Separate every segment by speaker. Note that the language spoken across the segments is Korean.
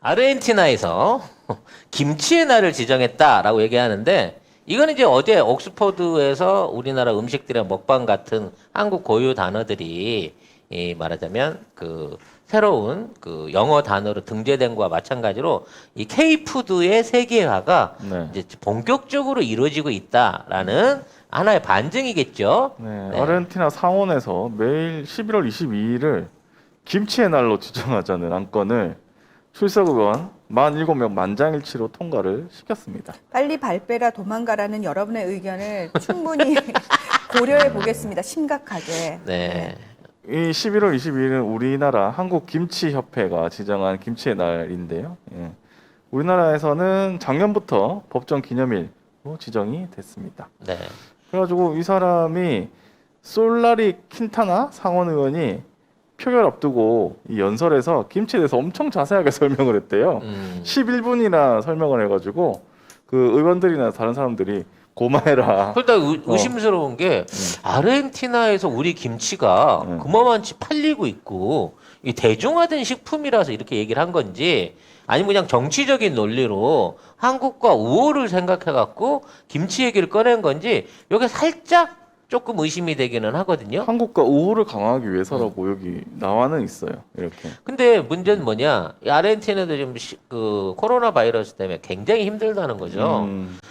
Speaker 1: 아르헨티나에서 김치의 날을 지정했다라고 얘기하는데 이거는 이제 어제 옥스퍼드에서 우리나라 음식들의 먹방 같은 한국 고유 단어들이 이 말하자면 그 새로운 그 영어 단어로 등재된 거와 마찬가지로 이 K푸드의 세계화가
Speaker 2: 네.
Speaker 1: 이제 본격적으로 이루어지고 있다라는 하나의 반증이겠죠.
Speaker 2: 네,
Speaker 1: 네.
Speaker 2: 아르헨티나 상원에서 매일 11월 22일을 김치의 날로 지정하자는 안건을 출석의원 47명 만장일치로 통과를 시켰습니다.
Speaker 3: 빨리 발빼라 도망가라는 여러분의 의견을 충분히 고려해 보겠습니다. 심각하게.
Speaker 1: 네.
Speaker 2: 이 11월 22일은 우리나라 한국김치협회가 지정한 김치의 날인데요. 예. 우리나라에서는 작년부터 법정 기념일로 지정이 됐습니다.
Speaker 1: 네.
Speaker 2: 그래가지고 이 사람이 솔라리 킨타나 상원 의원이 표결 앞두고 이 연설에서 김치에 대해서 엄청 자세하게 설명을 했대요. 11분이나 설명을 해가지고 그 의원들이나 다른 사람들이 고마해라.
Speaker 1: 그러다 의심스러운 게 아르헨티나에서 우리 김치가 그만치 팔리고 있고 이 대중화된 식품이라서 이렇게 얘기를 한 건지 아니면 그냥 정치적인 논리로 한국과 우호를 생각해 갖고 김치 얘기를 꺼낸 건지 여기 살짝 조금 의심이 되기는 하거든요.
Speaker 2: 한국과 우호를 강화하기 위해서라고 여기 나와는 있어요. 이렇게.
Speaker 1: 근데 문제는 뭐냐? 이 아르헨티나도 지금 그 코로나 바이러스 때문에 굉장히 힘들다는 거죠.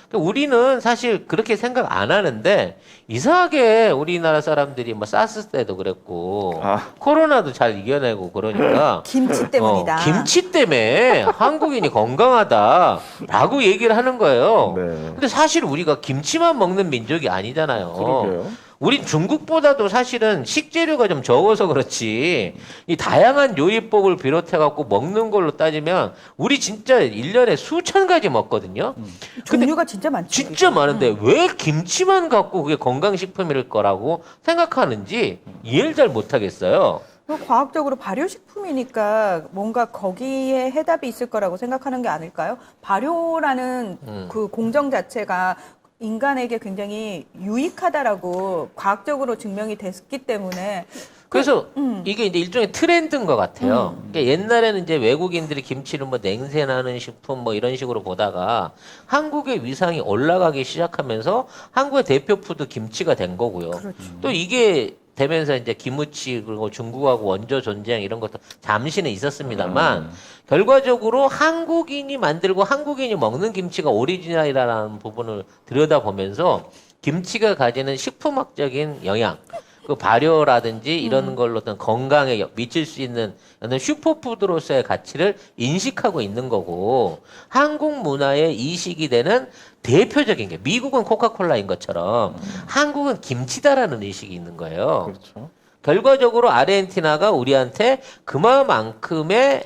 Speaker 1: 그러니까 우리는 사실 그렇게 생각 안 하는데 이상하게 우리나라 사람들이 뭐 사스 때도 그랬고 코로나도 잘 이겨내고 그러니까
Speaker 3: 김치 때문이다.
Speaker 1: 김치 때문에 한국인이 건강하다라고 얘기를 하는 거예요.
Speaker 2: 네.
Speaker 1: 근데 사실 우리가 김치만 먹는 민족이 아니잖아요.
Speaker 2: 그러게요.
Speaker 1: 우린 중국보다도 사실은 식재료가 좀 적어서 그렇지 이 다양한 요리법을 비롯해 갖고 먹는 걸로 따지면 우리 진짜 1년에 수천 가지 먹거든요. 근데
Speaker 3: 종류가 진짜 많죠.
Speaker 1: 진짜 많은데 왜 김치만 갖고 그게 건강식품일 거라고 생각하는지 이해를 잘 못하겠어요.
Speaker 3: 과학적으로 발효식품이니까 뭔가 거기에 해답이 있을 거라고 생각하는 게 아닐까요? 발효라는 그 공정 자체가 인간에게 굉장히 유익하다라고 과학적으로 증명이 됐기 때문에
Speaker 1: 그래서 이게 이제 일종의 트렌드인 것 같아요. 그러니까 옛날에는 이제 외국인들이 김치를 뭐 냉새 나는 식품 뭐 이런 식으로 보다가 한국의 위상이 올라가기 시작하면서 한국의 대표 푸드 김치가 된 거고요.
Speaker 3: 그렇죠.
Speaker 1: 또 이게 되면서 이제 기무치 그리고 중국하고 원조 전쟁 이런 것도 잠시는 있었습니다만 결과적으로 한국인이 만들고 한국인이 먹는 김치가 오리지널이라는 부분을 들여다보면서 김치가 가지는 식품학적인 영향 그 발효라든지 이런 걸로 어떤 건강에 미칠 수 있는 어떤 슈퍼푸드로서의 가치를 인식하고 있는 거고 한국 문화의 이식이 되는 대표적인 게 미국은 코카콜라인 것처럼 한국은 김치다라는 의식이 있는 거예요.
Speaker 2: 그렇죠.
Speaker 1: 결과적으로 아르헨티나가 우리한테 그만큼의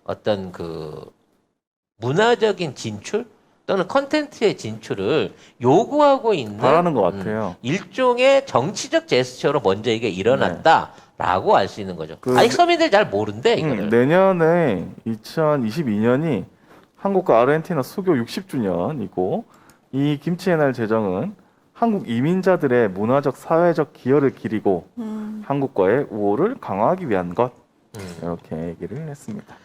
Speaker 1: 어떤 그 문화적인 진출 또는 컨텐츠의 진출을 요구하고 있는
Speaker 2: 바라는 것 같아요.
Speaker 1: 일종의 정치적 제스처로 먼저 이게 일어났다라고 알 수 있는 거죠. 아직 서민들 잘 모른대 이거를.
Speaker 2: 내년에 2022년이 한국과 아르헨티나 수교 60주년이고 이 김치의 날 제정은 한국 이민자들의 문화적 사회적 기여를 기리고 한국과의 우호를 강화하기 위한 것 이렇게 얘기를 했습니다.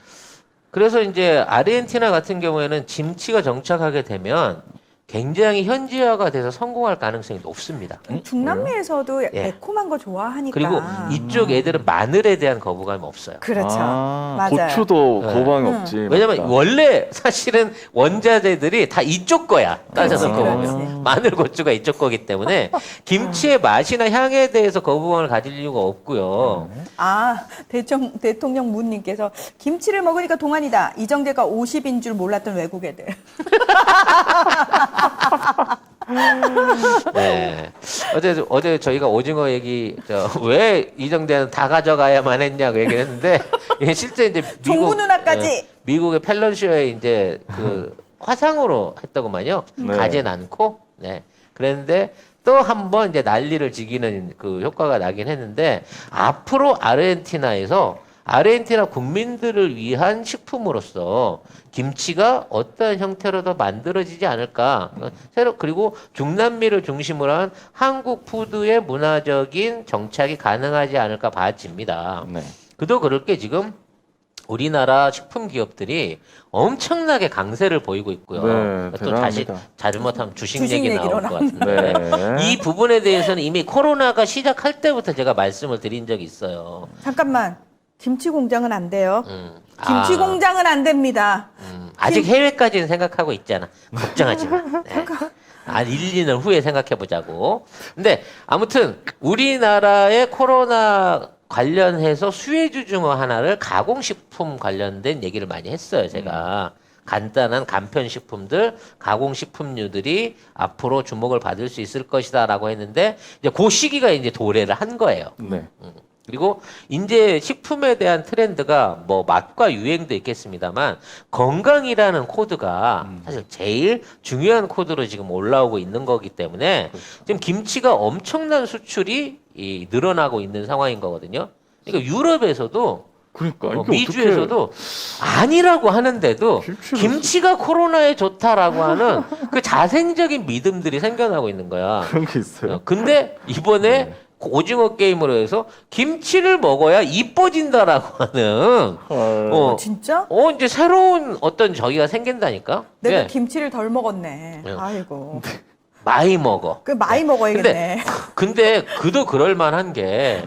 Speaker 1: 그래서 이제 아르헨티나 같은 경우에는 김치가 정착하게 되면 굉장히 현지화가 돼서 성공할 가능성이 높습니다.
Speaker 3: 중남미에서도
Speaker 1: 예.
Speaker 3: 매콤한 거 좋아하니까.
Speaker 1: 그리고 이쪽 애들은 마늘에 대한 거부감이 없어요.
Speaker 3: 그렇죠. 맞아요.
Speaker 2: 고추도
Speaker 1: 네.
Speaker 2: 거부감이 없지.
Speaker 1: 왜냐면
Speaker 2: 맞다.
Speaker 1: 원래 사실은 원자재들이 다 이쪽 거야. 따져서
Speaker 3: 그렇지,
Speaker 1: 보면.
Speaker 3: 그렇지.
Speaker 1: 마늘, 고추가 이쪽 거기 때문에 김치의 맛이나 향에 대해서 거부감을 가질 이유가 없고요.
Speaker 3: 대통령 문님께서 김치를 먹으니까 동안이다. 이정재가 50인 줄 몰랐던 외국 애들.
Speaker 1: 네. 어제 저희가 오징어 얘기, 왜 이정대는 다 가져가야만 했냐고 얘기했는데, 이게 실제 이제
Speaker 3: 종부 누나까지.
Speaker 1: 미국의 펠런쇼에 이제 그 화상으로 했더구만요.
Speaker 2: 네.
Speaker 1: 가진 않고, 네. 그랬는데, 또 한 번 이제 난리를 지기는 그 효과가 나긴 했는데, 앞으로 아르헨티나 국민들을 위한 식품으로서 김치가 어떤 형태로도 만들어지지 않을까. 그리고 중남미를 중심으로 한 한국 푸드의 문화적인 정착이 가능하지 않을까 봐집니다.
Speaker 2: 네.
Speaker 1: 그도 그럴 게 지금 우리나라 식품 기업들이 엄청나게 강세를 보이고 있고요.
Speaker 2: 네,
Speaker 1: 또 다시
Speaker 2: 대단합니다.
Speaker 1: 잘못하면 주식
Speaker 3: 주식
Speaker 1: 얘기
Speaker 3: 얘기로
Speaker 1: 나올 것 같은데
Speaker 2: 네.
Speaker 1: 이 부분에 대해서는 이미 코로나가 시작할 때부터 제가 말씀을 드린 적이 있어요.
Speaker 3: 잠깐만. 김치 공장은 안 돼요. 김치
Speaker 1: 아,
Speaker 3: 공장은 안 됩니다.
Speaker 1: 아직 해외까지는 생각하고 있잖아. 걱정하지 마. 네. 1, 2년 후에 생각해 보자고. 근데 아무튼 우리나라의 코로나 관련해서 수혜주 중 하나를 가공식품 관련된 얘기를 많이 했어요. 제가. 간단한 간편식품들, 가공식품류들이 앞으로 주목을 받을 수 있을 것이다라고 했는데 이제 그 시기가 이제 도래를 한 거예요.
Speaker 2: 네.
Speaker 1: 그리고 이제 식품에 대한 트렌드가 뭐 맛과 유행도 있겠습니다만 건강이라는 코드가 사실 제일 중요한 코드로 지금 올라오고 있는 거기 때문에 지금 김치가 엄청난 수출이 늘어나고 있는 상황인 거거든요. 그러니까 유럽에서도
Speaker 2: 그러니까 이게
Speaker 1: 미주에서도 아니라고 하는데도
Speaker 2: 김치를
Speaker 1: 김치가 코로나에 좋다라고 하는 그 자생적인 믿음들이 생겨나고 있는 거야.
Speaker 2: 그런 게 있어요.
Speaker 1: 근데 이번에 오징어 게임으로 해서 김치를 먹어야 이뻐진다라고 하는
Speaker 3: 진짜?
Speaker 1: 이제 새로운 어떤 저기가 생긴다니까.
Speaker 3: 내가
Speaker 1: 네.
Speaker 3: 김치를 덜 먹었네.
Speaker 1: 네.
Speaker 3: 아이고.
Speaker 1: 많이 먹어.
Speaker 3: 그 많이 먹어야겠네.
Speaker 1: 근데 그도 그럴 만한 게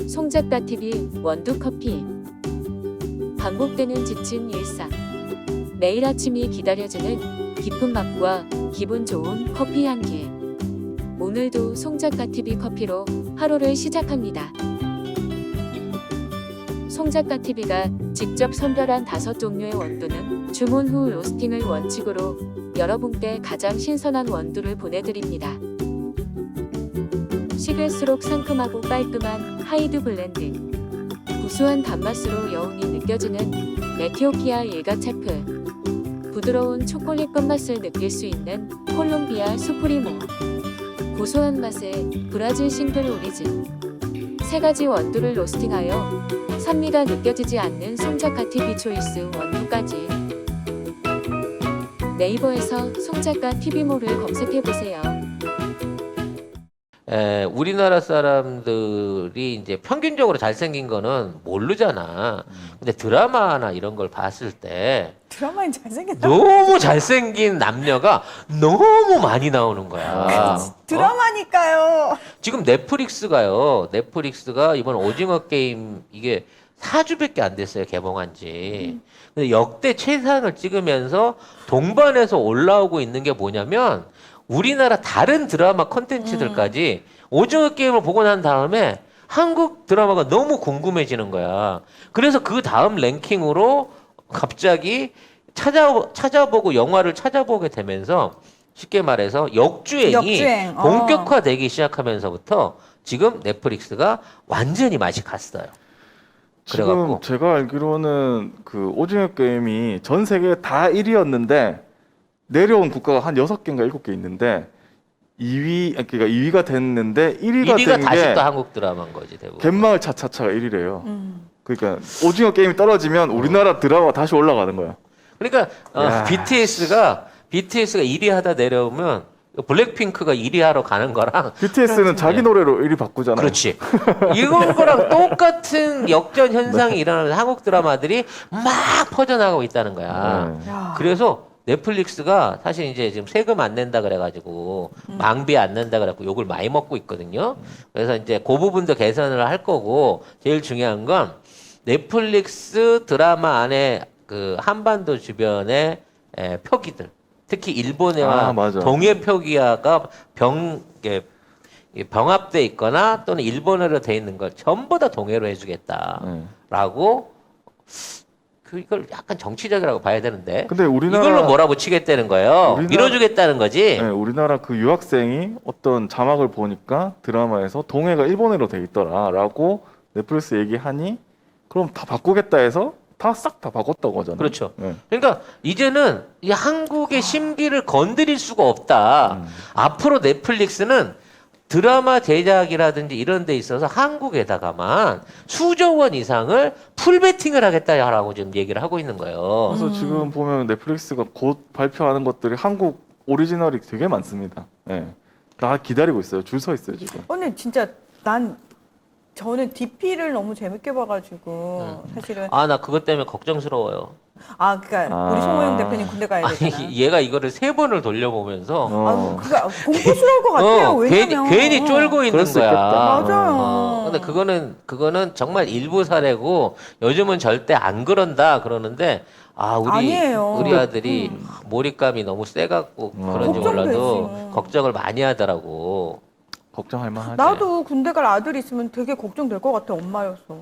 Speaker 4: 송작가 TV 원두 커피. 반복되는 지친 일상. 매일 아침이 기다려지는 깊은 맛과 기분 좋은 커피 한 개. 오늘도 송작가 TV 커피로 하루를 시작합니다. 송작가 TV가 직접 선별한 5종류의 원두는 주문 후 로스팅을 원칙으로 여러분께 가장 신선한 원두를 보내드립니다. 식을수록 상큼하고 깔끔한 하이드 블렌드. 구수한 단맛으로 여운이 느껴지는 에티오피아 일가체프. 부드러운 초콜릿 끝맛을 느낄 수 있는 콜롬비아 수프리모. 고소한 맛의 브라질 싱글 오리진. 3가지 원두를 로스팅하여 산미가 느껴지지 않는 송작가 TV 초이스 원두까지. 네이버에서 송작가 TV몰을 검색해보세요.
Speaker 1: 우리나라 사람들이 이제 평균적으로 잘생긴 거는 모르잖아. 근데 드라마나 이런 걸 봤을 때
Speaker 3: 드라마엔 잘생겼다.
Speaker 1: 너무 잘생긴 남녀가 너무 많이 나오는 거야.
Speaker 3: 드라마니까요.
Speaker 1: 지금 넷플릭스가 이번 오징어 게임 이게 4주밖에 안 됐어요, 개봉한 지. 근데 역대 최상을 찍으면서 동반해서 올라오고 있는 게 뭐냐면 우리나라 다른 드라마 콘텐츠들까지 오징어 게임을 보고 난 다음에 한국 드라마가 너무 궁금해지는 거야. 그래서 그 다음 랭킹으로 갑자기 찾아보고 영화를 찾아보게 되면서 쉽게 말해서 역주행. 본격화되기 시작하면서부터 지금 넷플릭스가 완전히 맛이 갔어요.
Speaker 2: 지금
Speaker 1: 그래갖고
Speaker 2: 제가 알기로는 그 오징어 게임이 전 세계 다 1위였는데 내려온 국가가 한 6개인가 7개 있는데 2위가 됐는데 1위가
Speaker 1: 1위가
Speaker 2: 된
Speaker 1: 다시
Speaker 2: 게
Speaker 1: 또 한국 드라마인 거지 대부분.
Speaker 2: 갯마을 차차차가 1위래요. 그러니까 오징어 게임이 떨어지면 우리나라 드라마가 다시 올라가는 거야.
Speaker 1: 그러니까
Speaker 2: 야.
Speaker 1: BTS가 1위 하다 내려오면 블랙핑크가 1위 하러 가는 거랑
Speaker 2: BTS는 자기 노래로 1위 바꾸잖아요.
Speaker 1: 그렇지. 이거랑 똑같은 역전 현상이 일어나면서 한국 드라마들이 막 퍼져나가고 있다는 거야.
Speaker 2: 네.
Speaker 3: 야.
Speaker 1: 그래서 넷플릭스가 사실 이제 지금 세금 안 낸다 그래가지고 망비 안 낸다 그래갖고 욕을 많이 먹고 있거든요. 그래서 이제 그 부분도 개선을 할 거고 제일 중요한 건 넷플릭스 드라마 안에 그 한반도 주변의 표기들 특히 일본해와
Speaker 2: 맞아.
Speaker 1: 동해 표기화가 병합돼 있거나 또는 일본어로 돼 있는 걸 전부 다 동해로 해주겠다라고 이걸 약간 정치적이라고 봐야 되는데
Speaker 2: 근데 우리나라
Speaker 1: 이걸로 몰아붙이겠다는 거예요.
Speaker 2: 우리나라-
Speaker 1: 밀어주겠다는 거지.
Speaker 2: 네, 우리나라 그 유학생이 어떤 자막을 보니까 드라마에서 동해가 일본어로 돼 있더라라고 넷플릭스 얘기하니 그럼 다 바꾸겠다 해서 다 싹 다 바꿨다고 하잖아요.
Speaker 1: 그렇죠.
Speaker 2: 네.
Speaker 1: 그러니까 이제는 이 한국의 심기를 건드릴 수가 없다. 앞으로 넷플릭스는 드라마 제작이라든지 이런 데 있어서 한국에다가만 수조 원 이상을 풀베팅을 하겠다라고 지금 얘기를 하고 있는 거예요.
Speaker 2: 그래서 지금 보면 넷플릭스가 곧 발표하는 것들이 한국 오리지널이 되게 많습니다. 네. 다 기다리고 있어요. 줄 서 있어요 지금.
Speaker 3: 근데 진짜 난 저는 DP를 너무 재밌게 봐가지고 사실은
Speaker 1: 아, 나 그것 때문에 걱정스러워요.
Speaker 3: 그러니까 우리 송호영 대표님 군대 가야 되잖아.
Speaker 1: 아니, 얘가 이거를 3번을 돌려보면서
Speaker 3: 그러니까 공포스러울 것 같아요. 왜냐면
Speaker 1: 괜히 쫄고 있는
Speaker 2: 그럴 수
Speaker 1: 거야.
Speaker 2: 있겠다.
Speaker 3: 맞아요.
Speaker 1: 근데 그거는 정말 일부 사례고 요즘은 절대 안 그런다 그러는데
Speaker 3: 아니에요.
Speaker 1: 우리 아들이 몰입감이 너무 세갖고 그런지 몰라도
Speaker 3: 걱정되지.
Speaker 1: 걱정을 많이 하더라고.
Speaker 2: 걱정할 만하지.
Speaker 3: 나도 군대 갈 아들 있으면 되게 걱정될 것 같아. 엄마였어.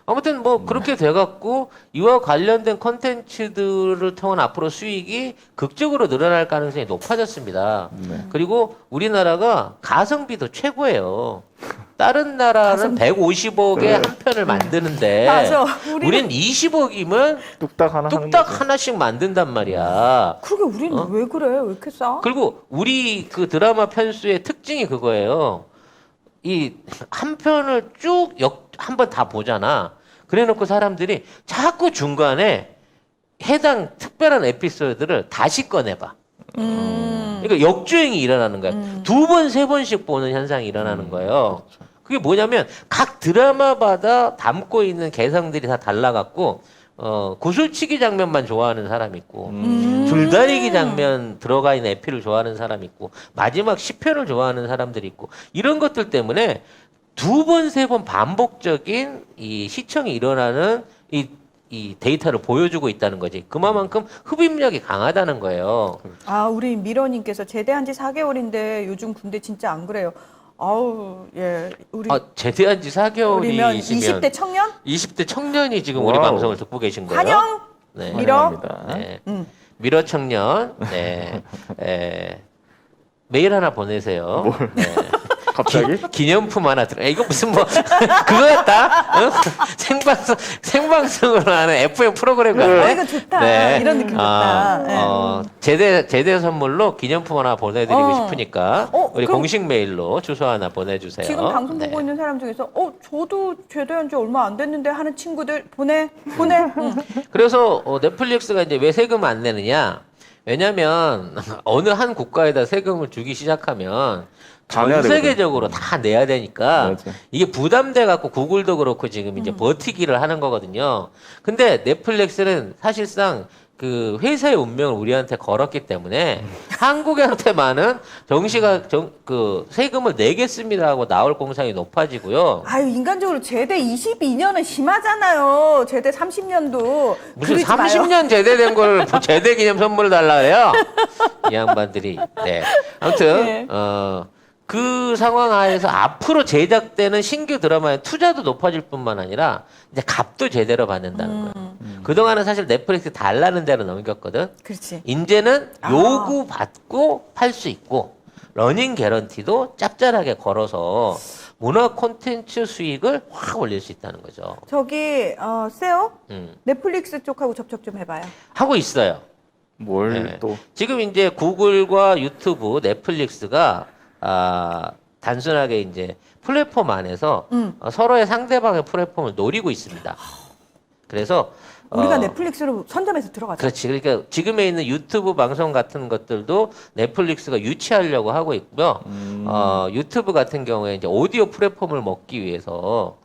Speaker 1: 아무튼 뭐 그렇게 돼갖고 이와 관련된 컨텐츠들을 통한 앞으로 수익이 극적으로 늘어날 가능성이 높아졌습니다.
Speaker 2: 네.
Speaker 1: 그리고 우리나라가 가성비도 최고예요. 다른 나라는 150억에 한 편을 만드는데
Speaker 3: 맞아.
Speaker 1: 우린 20억이면
Speaker 2: 뚝딱 하나 하는 거죠.
Speaker 1: 뚝딱 하나씩 만든단 말이야.
Speaker 3: 그러게 우리는 왜 그래? 왜 이렇게 싸?
Speaker 1: 그리고 우리 그 드라마 편수의 특징이 그거예요. 이 한 편을 쭉 한 번 다 보잖아. 그래 놓고 사람들이 자꾸 중간에 해당 특별한 에피소드를 다시 꺼내봐. 그러니까 역주행이 일어나는 거야. 2번, 3번씩 보는 현상이 일어나는 거예요. 그게 뭐냐면 각 드라마마다 담고 있는 개성들이 다 달라갖고 구슬치기 장면만 좋아하는 사람 있고 줄다리기 장면 들어가 있는 에피를 좋아하는 사람 있고 마지막 10편을 좋아하는 사람들이 있고 이런 것들 때문에 2번, 3번 반복적인 이 시청이 일어나는 이 데이터를 보여주고 있다는 거지. 그만큼 흡입력이 강하다는 거예요.
Speaker 3: 우리 미러님께서 제대한 지 4개월인데 요즘 군대 진짜 안 그래요. 아우, 예. 우리
Speaker 1: 제대한 지
Speaker 3: 우리면
Speaker 1: 4개월이시면
Speaker 3: 20대 청년?
Speaker 1: 20대 청년이 지금 우리
Speaker 2: 와우.
Speaker 1: 방송을 듣고 계신 거예요.
Speaker 3: 환영!
Speaker 1: 네.
Speaker 3: 밀어?
Speaker 2: 환영합니다.
Speaker 1: 네.
Speaker 3: 음.
Speaker 1: 미러 청년. 네. 메일 하나 보내세요. 네.
Speaker 2: 갑자기?
Speaker 1: 기념품 하나 들어. 이거 무슨 뭐 그거였다? 응? 생방송으로 하는 FM 프로그램 같네.
Speaker 3: 이거 좋다.
Speaker 1: 네.
Speaker 3: 이런 느낌 좋다.
Speaker 1: 제대 선물로 기념품 하나 보내드리고 싶으니까 우리
Speaker 3: 그럼
Speaker 1: 공식 메일로 주소 하나 보내주세요.
Speaker 3: 지금 방송
Speaker 1: 네.
Speaker 3: 보고 있는 사람 중에서 저도 제대한 지 얼마 안 됐는데 하는 친구들 보내. 응.
Speaker 1: 그래서 넷플릭스가 이제 왜 세금 안 내느냐? 왜냐면 어느 한 국가에다 세금을 주기 시작하면
Speaker 2: 다 내야
Speaker 1: 전
Speaker 2: 되거든.
Speaker 1: 세계적으로 다 내야 되니까
Speaker 2: 맞아.
Speaker 1: 이게 부담돼 갖고 구글도 그렇고 지금 이제 버티기를 하는 거거든요. 근데 넷플릭스는 사실상 그 회사의 운명을 우리한테 걸었기 때문에 한국한테만은 그 세금을 내겠습니다 하고 나올 공상이 높아지고요.
Speaker 3: 인간적으로 제대 22년은 심하잖아요. 제대 30년도.
Speaker 1: 무슨 30년 제대된 걸 제대 기념 선물을 달라 그래요? 이 양반들이. 네. 아무튼
Speaker 3: 네.
Speaker 1: 그 상황 하에서 앞으로 제작되는 신규 드라마의 투자도 높아질 뿐만 아니라 이제 값도 제대로 받는다는 거예요. 그동안은 사실 넷플릭스 달라는 대로 넘겼거든.
Speaker 3: 그렇지.
Speaker 1: 이제는 요구 받고 팔 수 있고 러닝 개런티도 짭짤하게 걸어서 문화 콘텐츠 수익을 확 올릴 수 있다는 거죠.
Speaker 3: 저기 세요?
Speaker 1: 음.
Speaker 3: 넷플릭스 쪽하고 접촉 좀 해봐요.
Speaker 1: 하고 있어요.
Speaker 2: 뭘
Speaker 1: 네.
Speaker 2: 또
Speaker 1: 지금 이제 구글과 유튜브, 넷플릭스가 단순하게 이제 플랫폼 안에서 서로의 상대방의 플랫폼을 노리고 있습니다. 그래서
Speaker 3: 우리가 넷플릭스로 선점해서 들어가자.
Speaker 1: 그렇지. 그러니까 지금에 있는 유튜브 방송 같은 것들도 넷플릭스가 유치하려고 하고 있고요. 유튜브 같은 경우에 이제 오디오 플랫폼을 먹기 위해서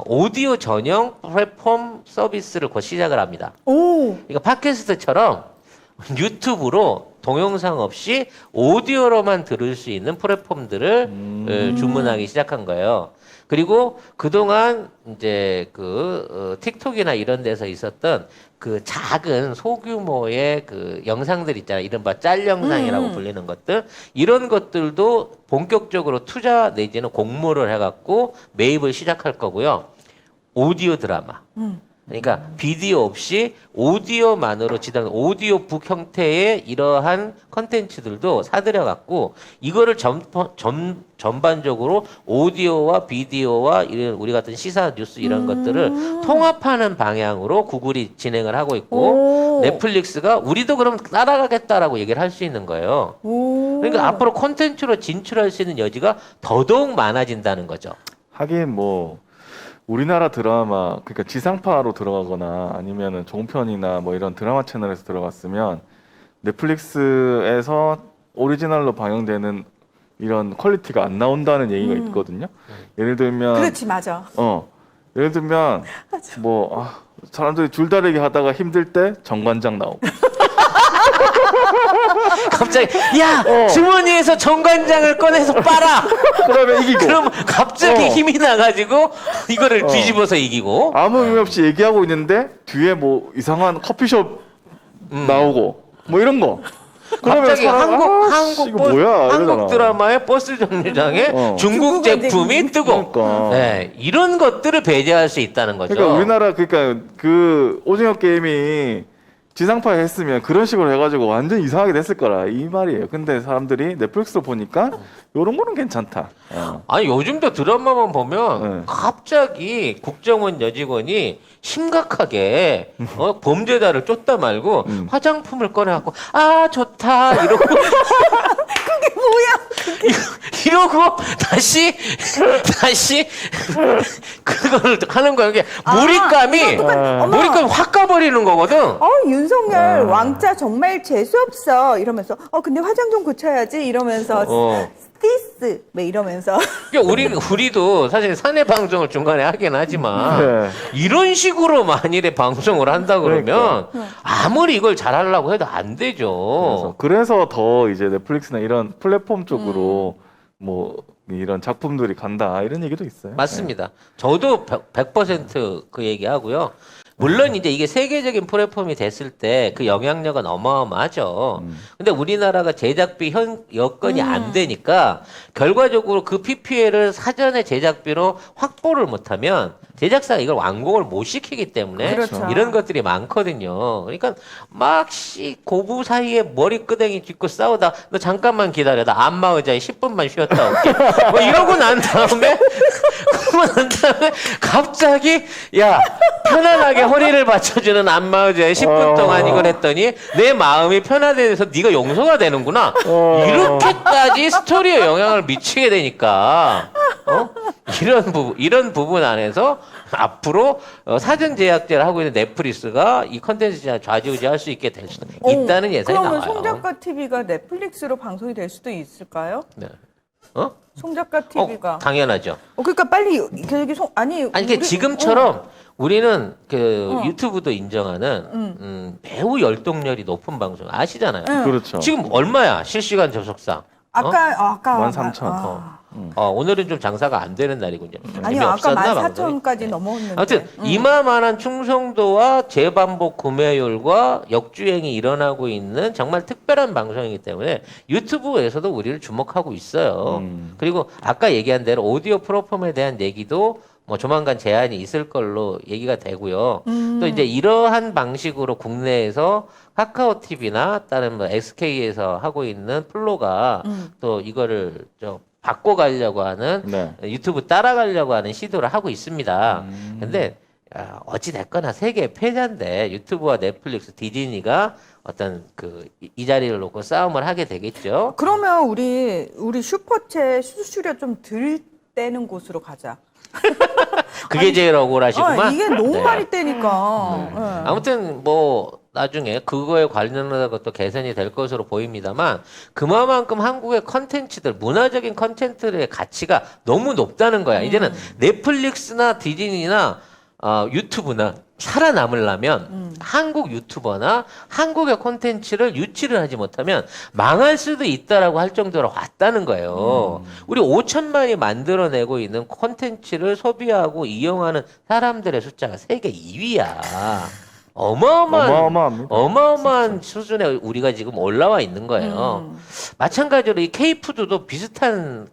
Speaker 1: 오디오 전용 플랫폼 서비스를 곧 시작을 합니다.
Speaker 3: 오.
Speaker 1: 그러니까 팟캐스트처럼 유튜브로 동영상 없이 오디오로만 들을 수 있는 플랫폼들을 주문하기 시작한 거예요. 그리고 그동안 이제 틱톡이나 이런 데서 있었던 그 작은 소규모의 그 영상들 있잖아요. 이른바 짤 영상이라고 불리는 것들. 이런 것들도 본격적으로 투자 내지는 공모를 해갖고 매입을 시작할 거고요. 오디오 드라마. 그러니까 비디오 없이 오디오만으로 지당 오디오북 형태의 이러한 컨텐츠들도 사들여 갖고 이거를 전반적으로 오디오와 비디오와 이런 우리 같은 시사 뉴스 이런 것들을 통합하는 방향으로 구글이 진행을 하고 있고
Speaker 3: 오.
Speaker 1: 넷플릭스가 우리도 그럼 따라가겠다라고 얘기를 할 수 있는 거예요.
Speaker 3: 오.
Speaker 1: 그러니까 앞으로 콘텐츠로 진출할 수 있는 여지가 더더욱 많아진다는 거죠.
Speaker 2: 하긴 뭐 우리나라 드라마 그러니까 지상파로 들어가거나 아니면은 종편이나 뭐 이런 드라마 채널에서 들어갔으면 넷플릭스에서 오리지널로 방영되는 이런 퀄리티가 안 나온다는 얘기가 있거든요. 예를 들면
Speaker 3: 그렇지, 맞아.
Speaker 2: 예를 들면 사람들이 줄다리기 하다가 힘들 때 정관장 나오고
Speaker 1: 갑자기 야 주머니에서 정관장을 꺼내서 빨아.
Speaker 2: 그러면 이기고
Speaker 1: 그럼 갑자기
Speaker 2: 어.
Speaker 1: 힘이 나가지고 이거를 뒤집어서 이기고.
Speaker 2: 아무 의미 없이 얘기하고 있는데 뒤에 뭐 이상한 커피숍 나오고 뭐 이런 거.
Speaker 1: 갑자기 한국
Speaker 2: 이거 뭐야
Speaker 1: 한국
Speaker 2: 이러잖아.
Speaker 1: 드라마의 버스 정류장에 중국
Speaker 3: 중국
Speaker 1: 제품이 뜨고.
Speaker 2: 그러니까.
Speaker 1: 네, 이런 것들을 배제할 수 있다는 거죠.
Speaker 2: 그러니까 우리나라 그 오징어 게임이 지상파에 했으면 그런 식으로 해가지고 완전 이상하게 됐을 거라 이 말이에요. 근데 사람들이 넷플릭스로 보니까 이런 거는 괜찮다.
Speaker 1: 아니 요즘도 드라마만 보면
Speaker 2: 네.
Speaker 1: 갑자기 국정원 여직원이 심각하게 범죄자를 쫓다 말고 화장품을 꺼내갖고 아 좋다 이러고
Speaker 3: 그게 뭐야?
Speaker 1: 이러고 다시 그걸 하는 거야. 이게 몰입감이
Speaker 3: 어머.
Speaker 1: 몰입감이 확 가버리는 거거든.
Speaker 3: 윤석열 왕자 정말 재수없어 이러면서 근데 화장 좀 고쳐야지 이러면서 스티스 뭐 이러면서
Speaker 1: 그러니까 우리도 사실 사내 방송을 중간에 하긴 하지만
Speaker 2: 네.
Speaker 1: 이런 식으로 만일에 방송을 한다 그러면 아무리 이걸 잘하려고 해도 안 되죠.
Speaker 2: 그래서 더 이제 넷플릭스나 이런 플랫폼 쪽으로 뭐 이런 작품들이 간다 이런 얘기도 있어요.
Speaker 1: 맞습니다. 저도 100%그 얘기하고요. 물론 이제 이게 세계적인 플랫폼이 됐을 때 그 영향력은 어마어마하죠. 근데 우리나라가 제작비 여건이 안 되니까 결과적으로 그 PPL을 사전에 제작비로 확보를 못하면 제작사가 이걸 완공을 못 시키기 때문에
Speaker 3: 그렇죠.
Speaker 1: 이런 것들이 많거든요. 그러니까 막 고부 사이에 머리끄댕이 짚고 싸우다 너 잠깐만 기다려 나 안마 의자에 10분만 쉬었다 올게 뭐 이러고 난 다음에 갑자기 야 편안하게 허리를 받쳐주는 안마 의자에 10분 동안 이걸 했더니 내 마음이 편안해져서 네가 용서가 되는구나 이렇게까지 스토리에 영향을 미치게 되니까 이런 부분 안에서 앞으로 사전 제작제를 하고 있는 넷플릭스가 이 컨텐츠 좌지우지할 수 있게 될 수도 있다는 예상이
Speaker 3: 그러면
Speaker 1: 나와요.
Speaker 3: 송작가 TV가 넷플릭스로 방송이 될 수도 있을까요?
Speaker 1: 네.
Speaker 3: 송작가 TV가
Speaker 1: 당연하죠.
Speaker 3: 그러니까 빨리 아니
Speaker 1: 이게 지금처럼 우리는 그 유튜브도 인정하는 매우 열동열이 높은 방송 아시잖아요.
Speaker 2: 그렇죠.
Speaker 1: 지금 얼마야 실시간 접속사?
Speaker 3: 아까
Speaker 2: 13,000.
Speaker 1: 오늘은 좀 장사가 안 되는 날이군요.
Speaker 3: 아니요 아까 14,000까지 넘어왔는데
Speaker 1: 아무튼 이마만한 충성도와 재반복 구매율과 역주행이 일어나고 있는 정말 특별한 방송이기 때문에 유튜브에서도 우리를 주목하고 있어요. 그리고 아까 얘기한 대로 오디오 플랫폼에 대한 얘기도 뭐 조만간 제한이 있을 걸로 얘기가 되고요. 또 이제 이러한 방식으로 국내에서 카카오 TV나 다른 뭐 SK에서 하고 있는 플로가 또 이거를 좀 바꿔가려고 하는 유튜브 따라가려고 하는 시도를 하고 있습니다. 근데 어찌 됐거나 세계 패자인데 유튜브와 넷플릭스, 디즈니가 어떤 이 자리를 놓고 싸움을 하게 되겠죠.
Speaker 3: 그러면 우리 슈퍼챗 수수료 좀 덜 떼는 곳으로 가자.
Speaker 1: 그게 제일 억울하시구만.
Speaker 3: 이게 너무
Speaker 1: 네.
Speaker 3: 많이 떼니까. 네.
Speaker 1: 아무튼 뭐 나중에 그거에 관련된 것도 개선이 될 것으로 보입니다만 그만큼 한국의 컨텐츠들 문화적인 컨텐츠들의 가치가 너무 높다는 거야. 이제는 넷플릭스나 디즈니나 유튜브나 살아남으려면 한국 유튜버나 한국의 콘텐츠를 유치를 하지 못하면 망할 수도 있다라고 할 정도로 왔다는 거예요. 우리 5천만이 만들어내고 있는 콘텐츠를 소비하고 이용하는 사람들의 숫자가 세계 2위야. 어마어마한 수준에 우리가 지금 올라와 있는 거예요. 마찬가지로 이 K푸드도 비슷한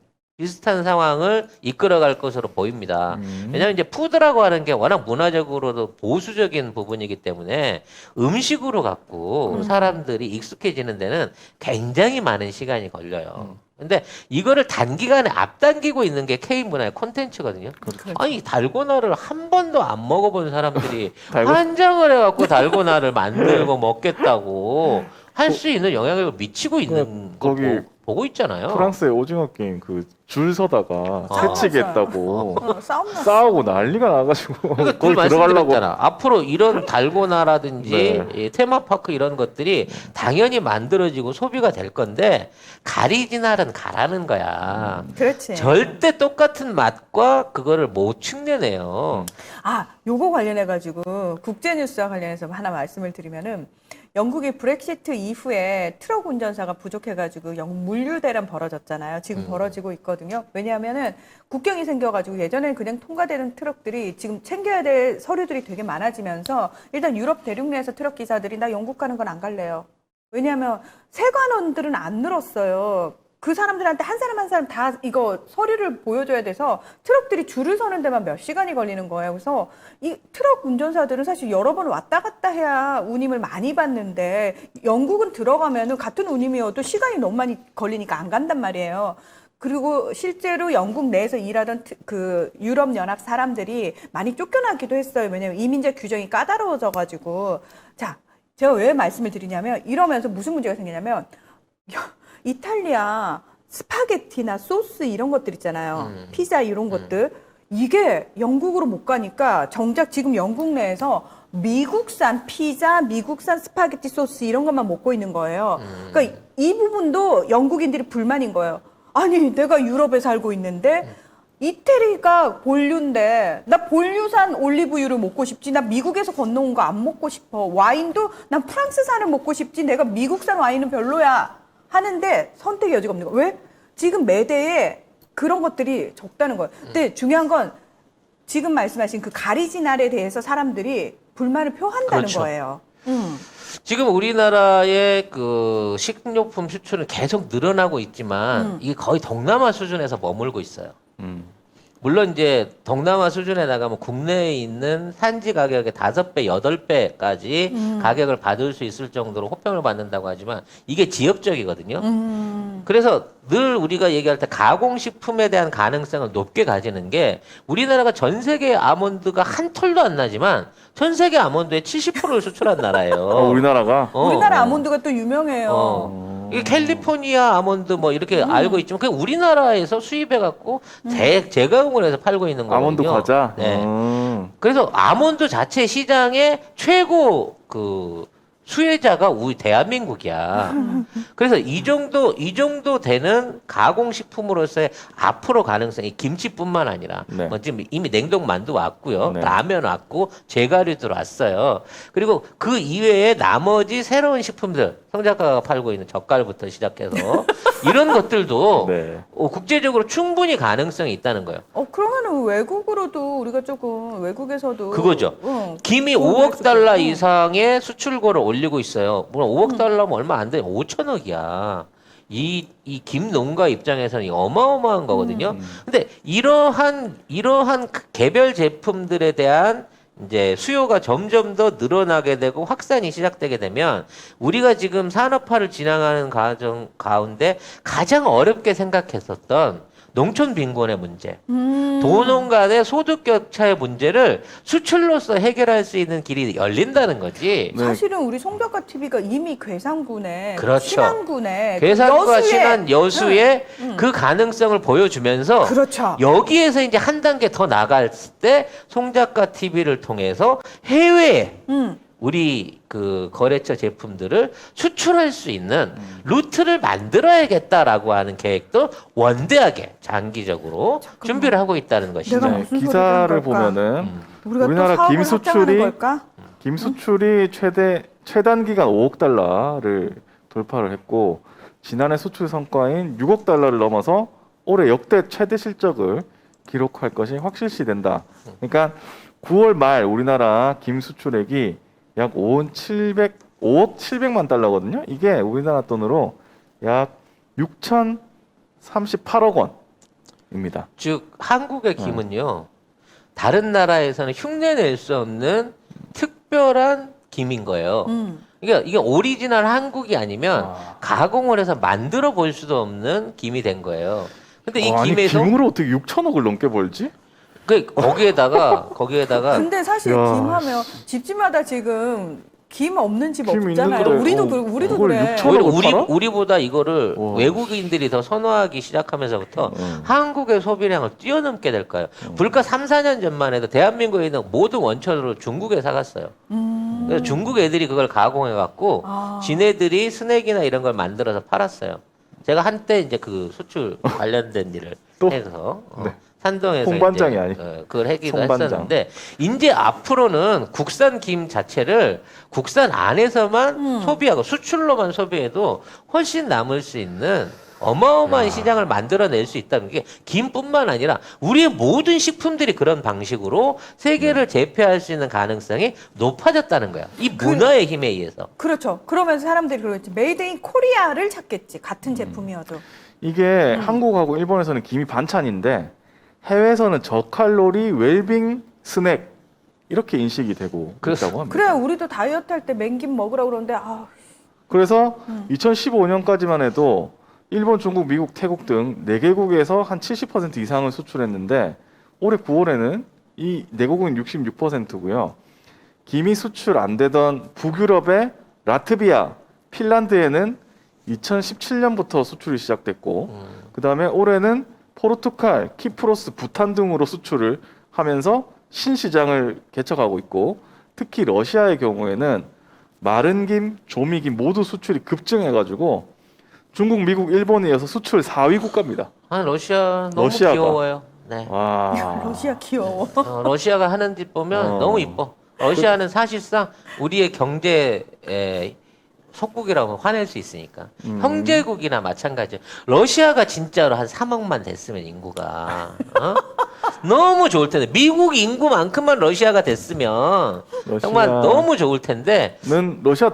Speaker 1: 상황을 이끌어갈 것으로 보입니다. 왜냐하면 이제 푸드라고 하는 게 워낙 문화적으로도 보수적인 부분이기 때문에 음식으로 갖고 사람들이 익숙해지는 데는 굉장히 많은 시간이 걸려요. 근데 이거를 단기간에 앞당기고 있는 게 K문화의 콘텐츠거든요. 아니 달고나를 한 번도 안 먹어본 사람들이 한장을 해갖고 달고나를 만들고 먹겠다고 할 수 있는 영향을 미치고 있는
Speaker 2: 거기
Speaker 1: 거고. 보고 있잖아요.
Speaker 2: 프랑스의 오징어 게임 그 줄 서다가 새치기
Speaker 3: 싸웠어요.
Speaker 2: 했다고
Speaker 3: 싸움 났어.
Speaker 2: 싸우고 난리가 나가지고
Speaker 1: 그러니까
Speaker 2: 거기
Speaker 1: 그
Speaker 2: 들어가려고.
Speaker 1: 말씀드렸잖아. 앞으로 이런 달고나라든지
Speaker 2: 네.
Speaker 1: 이 테마파크 이런 것들이 당연히 만들어지고 소비가 될 건데 가리진 알은 가라는 거야.
Speaker 3: 그렇지.
Speaker 1: 절대 똑같은 맛과 그거를 못 측내네요.
Speaker 3: 아, 요거 관련해가지고 국제뉴스와 관련해서 하나 말씀을 드리면은 영국이 브렉시트 이후에 트럭 운전사가 부족해가지고 영국 물류 대란 벌어졌잖아요. 지금 벌어지고 있거든요. 왜냐하면은 국경이 생겨가지고 예전에는 그냥 통과되는 트럭들이 지금 챙겨야 될 서류들이 되게 많아지면서 일단 유럽 대륙 내에서 트럭 기사들이 나 영국 가는 건 안 갈래요. 왜냐하면 세관원들은 안 늘었어요. 그 사람들한테 한 사람 한 사람 다 이거 서류를 보여줘야 돼서 트럭들이 줄을 서는 데만 몇 시간이 걸리는 거예요. 그래서 이 트럭 운전사들은 사실 여러 번 왔다 갔다 해야 운임을 많이 받는데 영국은 들어가면은 같은 운임이어도 시간이 너무 많이 걸리니까 안 간단 말이에요. 그리고 실제로 영국 내에서 일하던 그 유럽연합 사람들이 많이 쫓겨나기도 했어요. 왜냐하면 이민자 규정이 까다로워져가지고. 자, 제가 왜 말씀을 드리냐면 이러면서 무슨 문제가 생기냐면 이탈리아 스파게티나 소스 이런 것들 있잖아요. 피자 이런 것들. 이게 영국으로 못 가니까 정작 지금 영국 내에서 미국산 피자, 미국산 스파게티 소스 이런 것만 먹고 있는 거예요. 그러니까 이 부분도 영국인들이 불만인 거예요. 아니, 내가 유럽에 살고 있는데 이태리가 본류인데 나 본류산 올리브유를 먹고 싶지. 나 미국에서 건너온 거 안 먹고 싶어. 와인도 난 프랑스산을 먹고 싶지. 내가 미국산 와인은 별로야. 하는데 선택의 여지가 없는 거예요. 왜? 지금 매대에 그런 것들이 적다는 거예요. 근데 중요한 건 지금 말씀하신 그 가리진 알에 대해서 사람들이 불만을 표한다는
Speaker 1: 그렇죠.
Speaker 3: 거예요.
Speaker 1: 지금 우리나라의 그 식료품 수출은 계속 늘어나고 있지만 이게 거의 동남아 수준에서 머물고 있어요. 물론 이제 동남아 수준에 나가면 국내에 있는 산지 가격의 5배, 8배까지 가격을 받을 수 있을 정도로 호평을 받는다고 하지만 이게 지역적이거든요. 그래서 늘 우리가 얘기할 때 가공식품에 대한 가능성을 높게 가지는 게 우리나라가 전 세계 아몬드가 한 털도 안 나지만 전 세계 아몬드의 70%를 수출한 나라예요.
Speaker 2: 우리나라가
Speaker 3: 우리나라 아몬드가 또 유명해요.
Speaker 1: 이게 캘리포니아 아몬드 뭐 이렇게 알고 있지만 그게 우리나라에서 수입해 갖고 재가공을 해서 팔고 있는 거거든요.
Speaker 2: 아몬드 과자.
Speaker 1: 네. 그래서 아몬드 자체 시장의 최고 그 수혜자가 우리 대한민국이야. 그래서 이 정도 되는 가공식품으로서의 앞으로 가능성이 김치뿐만 아니라
Speaker 2: 네.
Speaker 1: 뭐 지금 이미 냉동 만두 왔고요.
Speaker 2: 네.
Speaker 1: 라면 왔고 제가류들 왔어요. 그리고 그 이외에 나머지 새로운 식품들 성 작가가 팔고 있는 젓갈부터 시작해서 이런 것들도
Speaker 2: 네.
Speaker 1: 국제적으로 충분히 가능성이 있다는 거예요.
Speaker 3: 그러면은 외국으로도 우리가 조금 외국에서도
Speaker 1: 그거죠. 김이
Speaker 3: 도움이
Speaker 1: 5억
Speaker 3: 될
Speaker 1: 달러
Speaker 3: 수도 있고.
Speaker 1: 이상의 수출고를 올리고 있어요. 물론 5억 달러면 얼마 안 돼. 5천억이야. 이 김 농가 입장에서는 어마어마한 거거든요. 근데 이러한 개별 제품들에 대한 이제 수요가 점점 더 늘어나게 되고 확산이 시작되게 되면 우리가 지금 산업화를 진행하는 과정 가운데 가장 어렵게 생각했었던 농촌 빈곤의 문제, 도농 간의 소득 격차의 문제를 수출로서 해결할 수 있는 길이 열린다는 거지.
Speaker 2: 네.
Speaker 3: 사실은 우리 송작가 TV가 이미 괴산군에
Speaker 1: 그렇죠.
Speaker 3: 신안군에
Speaker 1: 괴산과
Speaker 3: 여수에
Speaker 1: 신안 여수의 그 가능성을 보여주면서
Speaker 3: 그렇죠.
Speaker 1: 여기에서 이제 한 단계 더 나갔을 때 송작가 TV를 통해서 해외에 우리 그 거래처 제품들을 수출할 수 있는 루트를 만들어야겠다라고 하는 계획도 원대하게 장기적으로 준비를 하고 있다는 것이죠.
Speaker 3: 내가
Speaker 2: 네,
Speaker 3: 무슨
Speaker 2: 기사를
Speaker 3: 소리를 걸까?
Speaker 2: 보면은
Speaker 3: 우리가
Speaker 2: 우리나라
Speaker 3: 또 사업을
Speaker 2: 김
Speaker 3: 확장하는
Speaker 2: 수출이
Speaker 3: 걸까?
Speaker 2: 김 수출이 최단 기간 5억 달러를 돌파를 했고 지난해 수출 성과인 6억 달러를 넘어서 올해 역대 최대 실적을 기록할 것이 확실시된다. 그러니까 9월 말 우리나라 김 수출액이 약 5억 700만 달러거든요. 이게 우리나라 돈으로 약 6,038억 원입니다.
Speaker 1: 즉 한국의 김은요 다른 나라에서는 흉내낼 수 없는 특별한 김인 거예요. 그러니까 이게 오리지널 한국이 아니면 가공을 해서 만들어 볼 수도 없는 김이 된 거예요. 근데 이
Speaker 2: 아니,
Speaker 1: 김에서
Speaker 2: 김으로 어떻게 6천억을 넘게 벌지?
Speaker 1: 거기에다가
Speaker 3: 근데 사실
Speaker 2: 야.
Speaker 3: 김하면 집집마다 지금 김 없는 집
Speaker 2: 김 있는
Speaker 3: 없잖아요.
Speaker 2: 그래.
Speaker 3: 우리도
Speaker 2: 어,
Speaker 3: 우리도
Speaker 2: 그걸
Speaker 3: 그래.
Speaker 2: 6,000 원을
Speaker 1: 오히려
Speaker 2: 팔아?
Speaker 1: 우리보다 이거를
Speaker 2: 와.
Speaker 1: 외국인들이 더 선호하기 시작하면서부터 한국의 소비량을 뛰어넘게 될 거예요.
Speaker 2: 어.
Speaker 1: 불과 3, 4년 전만 해도 대한민국에 있는 모든 원천으로 중국에 사갔어요. 그래서 중국 애들이 그걸 가공해갖고
Speaker 3: 아.
Speaker 1: 지네들이 스낵이나 이런 걸 만들어서 팔았어요. 제가 한때 이제 그 수출 관련된 일을
Speaker 2: 또?
Speaker 1: 해서
Speaker 2: 네.
Speaker 1: 산동에서
Speaker 2: 홍반장이
Speaker 1: 이제,
Speaker 2: 아니고
Speaker 1: 그걸 하기도
Speaker 2: 송반장.
Speaker 1: 했었는데 이제 앞으로는 국산 김 자체를 국산 안에서만 소비하고 수출로만 소비해도 훨씬 남을 수 있는 어마어마한 시장을 만들어낼 수 있다는 게 김뿐만 아니라 우리의 모든 식품들이 그런 방식으로 세계를 제패할 수 있는 가능성이 높아졌다는 거야. 이 문화의 힘에 의해서.
Speaker 3: 그렇죠. 그러면서 사람들이 그러겠지. 메이드 인 코리아를 찾겠지. 같은 제품이어도.
Speaker 2: 이게 한국하고 일본에서는 김이 반찬인데 해외에서는 저칼로리 웰빙 스낵 이렇게 인식이 되고 있다고 합니다.
Speaker 3: 그래 우리도 다이어트 할 때 맹김 먹으라 그러는데 아,
Speaker 2: 그래서 2015년까지만 해도 일본, 중국, 미국, 태국 등 4개국에서 한 70% 이상을 수출했는데 올해 9월에는 이 4개국은 66%고요. 김이 수출 안 되던 북유럽의 라트비아, 핀란드에는 2017년부터 수출이 시작됐고 그다음에 올해는 포르투갈, 키프로스, 부탄 등으로 수출을 하면서 신시장을 개척하고 있고 특히 러시아의 경우에는 마른 김, 조미김 모두 수출이 급증해가지고 중국, 미국, 일본에 이어서 수출 4위 국가입니다.
Speaker 1: 아, 러시아 너무
Speaker 2: 러시아가.
Speaker 1: 귀여워요. 네.
Speaker 2: 와,
Speaker 3: 러시아 귀여워.
Speaker 1: 러시아가 하는 짓 보면 너무 이뻐. 러시아는 사실상 우리의 경제 속국이라고 화낼 수 있으니까 형제국이나 마찬가지예요. 러시아가 진짜로 한 3억만 됐으면 인구가 너무 좋을 텐데 미국 인구만큼만 러시아가 됐으면 정말
Speaker 2: 러시아.
Speaker 1: 너무 좋을 텐데
Speaker 2: 는 러시아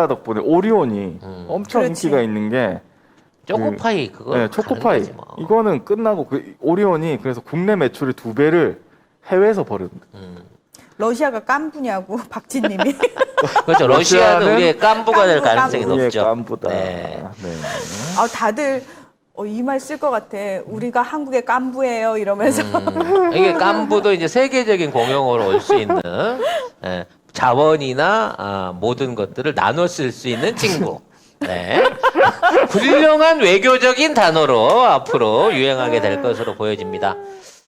Speaker 2: 덕분에 오리온이 엄청
Speaker 3: 그렇지.
Speaker 2: 인기가 있는 게
Speaker 1: 초코파이 그거
Speaker 2: 네,
Speaker 1: 가는
Speaker 2: 초코파이
Speaker 1: 거지 뭐.
Speaker 2: 이거는 끝나고 그 오리온이 그래서 국내 매출의 2배를 해외에서 벌입니다.
Speaker 3: 러시아가 깐부냐고 박진님이.
Speaker 1: 그렇죠. 러시아는
Speaker 2: 러시아는
Speaker 1: 우리의 깐부가 될
Speaker 3: 깐부,
Speaker 1: 가능성이
Speaker 3: 깐부.
Speaker 2: 우리의
Speaker 1: 높죠.
Speaker 2: 깐부다.
Speaker 1: 네.
Speaker 2: 네.
Speaker 3: 아 다들 이 말 쓸 것 같아. 우리가 한국의 깐부예요 이러면서.
Speaker 1: 이게 깐부도 이제 세계적인 공용어로 올 수 있는 자원이나 모든 것들을 나눠 쓸 수 있는 친구. 네. 훌륭한 외교적인 단어로 앞으로 유행하게 될 것으로 보여집니다.